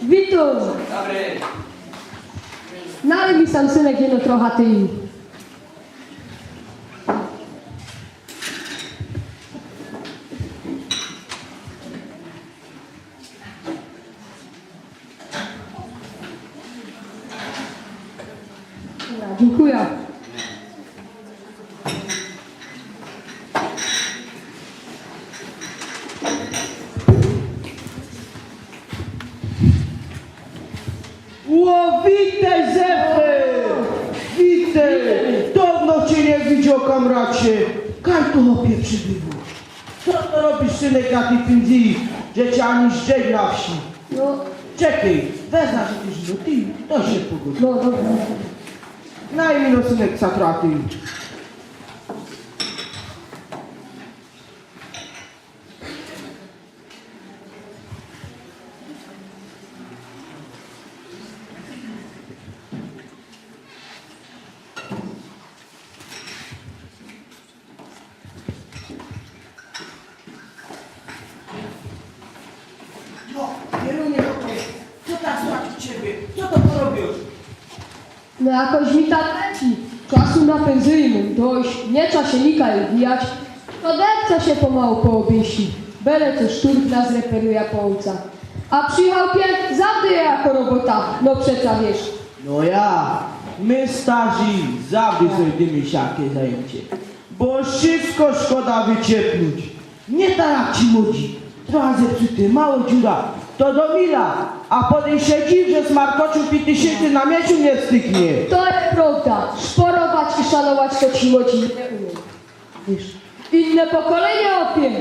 Witam. Dobry. Nalej mi sam synek jedno trochę ty. Dziękuję. Ło, witaj, Zefy! Witaj! Dawno cię nie widział, kamracie. Kaj tu chłopie przybyło? Co to robisz, synek, na tej pędzili, że cię ani żdżej na wsi? No, Czekaj, wezna się ty, ty, to się pogodzi. no dobra. Naj mi no, synek, satraty. No, Jerunie, co tak słać ciebie? Co to porobisz? No jakoś mi tak leci. Czasu napędzyjmy. Dość, nie trzeba się nikaj ubijać. To depca się pomału poobiesi. Byle co szturk nas reperuje połca. A przyjechał pies zawdy jako robota. No przeca wiesz. No ja, my starzy zawsze znajdziemy siakie zajęcie, bo wszystko szkoda wyciepnąć. Nie tak jak ci młodzi, trochę zepsuty, mało dziura, to do mila, a potem się dziw, że smarkocił 5000 na miesiąc nie styknie. To jest prawda. Szporować i szanować to ci młodzi nie umiem. Wiesz, inne pokolenie opie.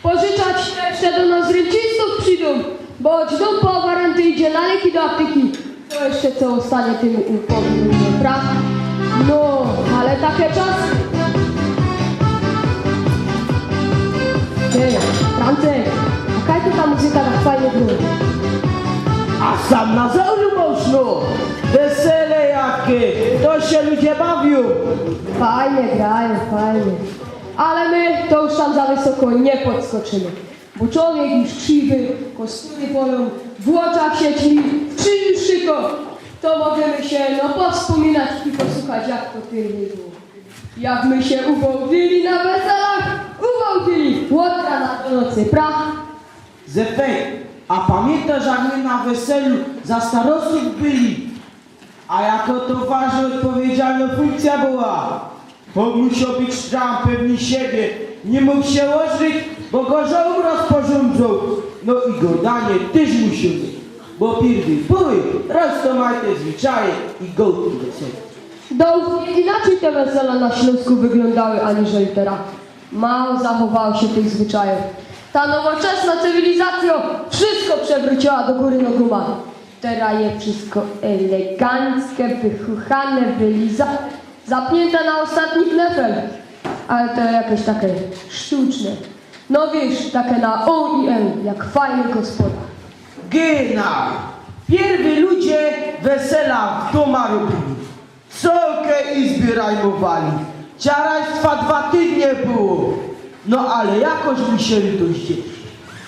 Pożyczać jeszcze do nas rencistów przyjdą, bo choć dom po warenty idzie na leki do apteki, to jeszcze co ostanie tym upowiem, prawda? No, ale takie czasy. Ty, Francek, jaka to ta muzyka tak fajnie gra? A sam na zaulu mocno, wesele jakie, to się ludzie bawią. Fajnie grają, fajnie. Ale my to już tam za wysoko nie podskoczymy. Bo człowiek już krzywy, kostury bolą, w oczach sieci, w czyniu szyko. To możemy się powspominać i posłuchać, jak to tyle było. Jak my się ubałdili na weselach, ubałdili łotra na nocy, prawda? Zefej, a pamiętasz, jak my na weselu za starostów byli? A jako to ważna, odpowiedzialna funkcja była. On musiał być stram, pewni siebie. Nie mógł się łożyć, bo go żołd rozporządzał. No i godanie też musiał być. Bo pierdy były, roztomajte zwyczaje i gołki wesele. Inaczej te wesela na Śląsku wyglądały aniżeli teraz. Mało zachowało się tych zwyczajów. Ta nowoczesna cywilizacja wszystko przewróciła do góry nogoma. Teraz je wszystko eleganckie, wychuchane, wylizane, zapnięte na ostatni knefel. Ale to jakieś takie sztuczne. No wiesz, takie na O i M, jak fajny gospodarz. Gena! Pierwy ludzie wesela w doma robili. Solkę i zbierajmowali. Ciarajstwa 2 tygodnie było. No ale jakoś musieli to zdzieć.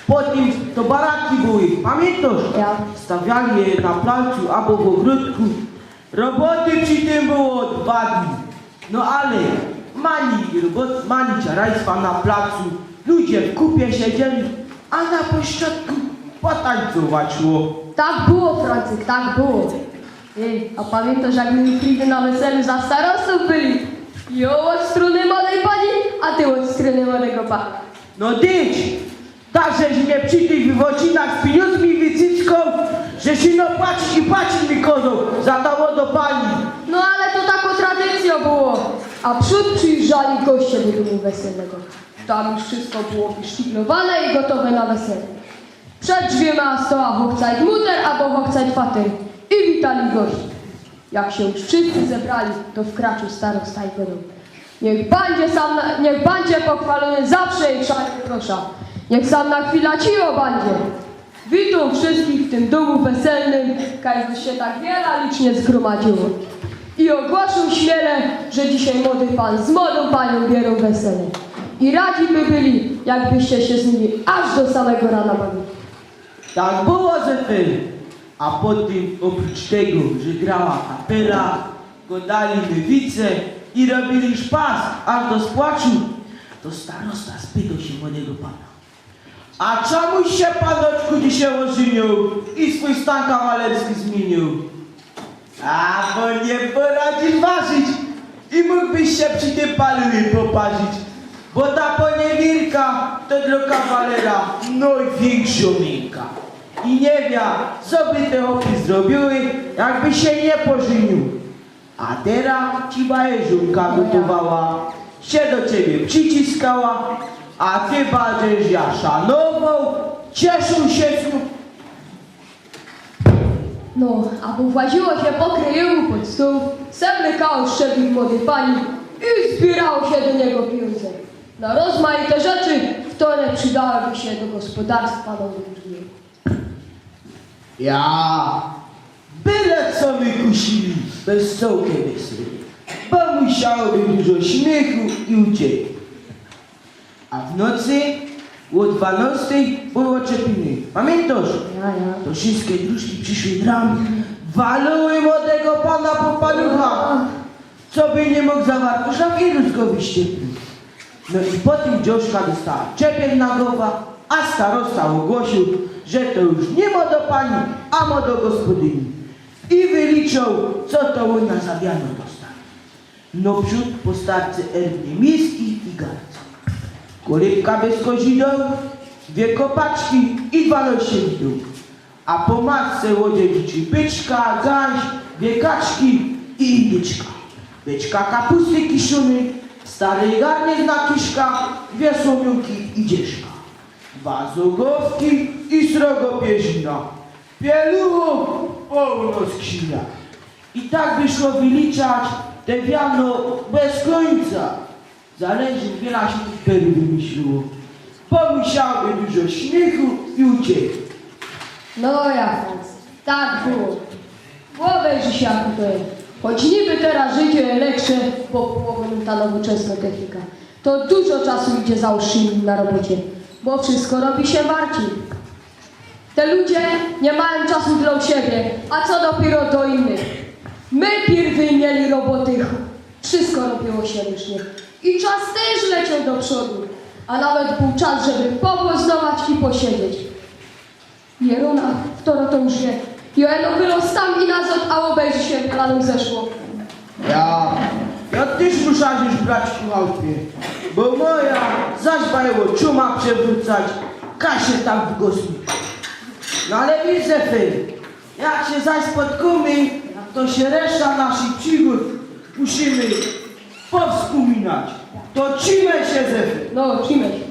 Potem to baraki były, pamiętasz? Ja. Stawiali je na placu albo w ogródku. Roboty przy tym było 2 dni. No ale mani ciarajstwa na placu. Ludzie w kupie siedzieli, a na pośrodku potańcować szło. Tak było, Francek, tak było. Ej, a pamiętasz, jak my Fridy na weselu za starostów byli? Jo od strony młodej pani, a ty od strony młodego pana. No dyć! Tak, żeś mnie przy tych wywodzinach z pieniądzmi wycycką, że się no płacić mi kozą za to do pani. No ale to taką tradycją było. A przód przyjeżdżali goście do domu weselnego. Tam już wszystko było wyszpiglowane i gotowe na wesele. Przed drzwiema stoła hochzeit mutter albo hochzeit fater i witali gości. Jak się już wszyscy zebrali, to wkraczył starosta i powiedział: niech będzie pochwalony zawsze i szary prosza. Niech sam na chwilę cicho będzie. Witam wszystkich w tym domu weselnym, kajby się tak wiele licznie zgromadziło. I ogłaszam śmiele, że dzisiaj młody pan z młodą panią bierą wesele. I radzi by byli, jakbyście się z nimi aż do samego rana bawili. Tak było, Zefy. A potem oprócz tego, że grała kapela, godali mywice i robili szpas aż do spłaczu, to starosta spytał się młodego pana. A czemuś się panoczku dzisiaj ożenił i swój stan kawalerski zmienił? A bo nie poradzi ważyć i mógłbyś się przy tym palui poparzyć, bo ta poniewierka to dla kawalera największa miękka. I nie wie, co by te chłopy zrobiły, jakby się nie pożenił. A teraz ci bajeżunka gotowała, się do ciebie przyciskała, a ty będziesz ja szanował, cieszył się z nią. No, a bo właziło się po kryjemu pod stół, semykało szczepić młodej pani i zbierało się do niego pieniądze. Na rozmaite rzeczy, które przydałyby się do gospodarstwa nowego. Ja, byle co my kusili, bez całkiem weseli, bo musiałoby dużo śmiechu i ucieki. A w nocy o 12 było czepiny. Pamiętasz? Ja. To wszystkie dróżki przyszły ram, waluły młodego pana po paluchach, co by nie mógł zawartość, a wirus go wyściepił. No i potem Dzioszka dostała czepień na głowę, a starosta ogłosił, że to już nie ma do pani, a ma do gospodyni. I wyliczał, co to u nas zabiano dostanie. No przód po starce erbnie miski i garnce. Kolebka bez kozideł, 2 kopaczki i 12 widów. A po matce łodziewiczy byczka, gaś, 2 kaczki i indyczka. Byczka kapusty kiszonej, starej garnie na kiszka, 2 słomiunki i dzieszka. 2 zogowki i srogopieźna. Pieluchów pełno skrzynia. I tak by szło wyliczać te wiano bez końca. Zależy, wiele się tych perł wymyśliło. Pomyślałoby dużo śmiechu i ucieki. No ja, Franc, tak było. Głowę żysiaku to jest. Choć niby teraz życie lepsze, bo połowę ta nowoczesna technika, to dużo czasu idzie za uszami na robocie, bo wszystko robi się bardziej. Te ludzie nie mają czasu dla siebie, a co dopiero do innych. My pierwy mieli roboty, wszystko robiło się różnie. I czas też leciał do przodu, a nawet był czas, żeby pobłoznować i posiedzieć. Jerona, wtoro to już wie. Joeno wylos tam i nazad, a obejrzy się wylaną zeszło. Ja też muszę już brać w chałupie, bo moja zaś bajeło czuma przewrócać, Kasię tam w gosniku. No ale widzę, jak się zaś spotkamy, to się reszta naszych przygód musimy powspominać. To cimy się, Zefy. No, cimej się.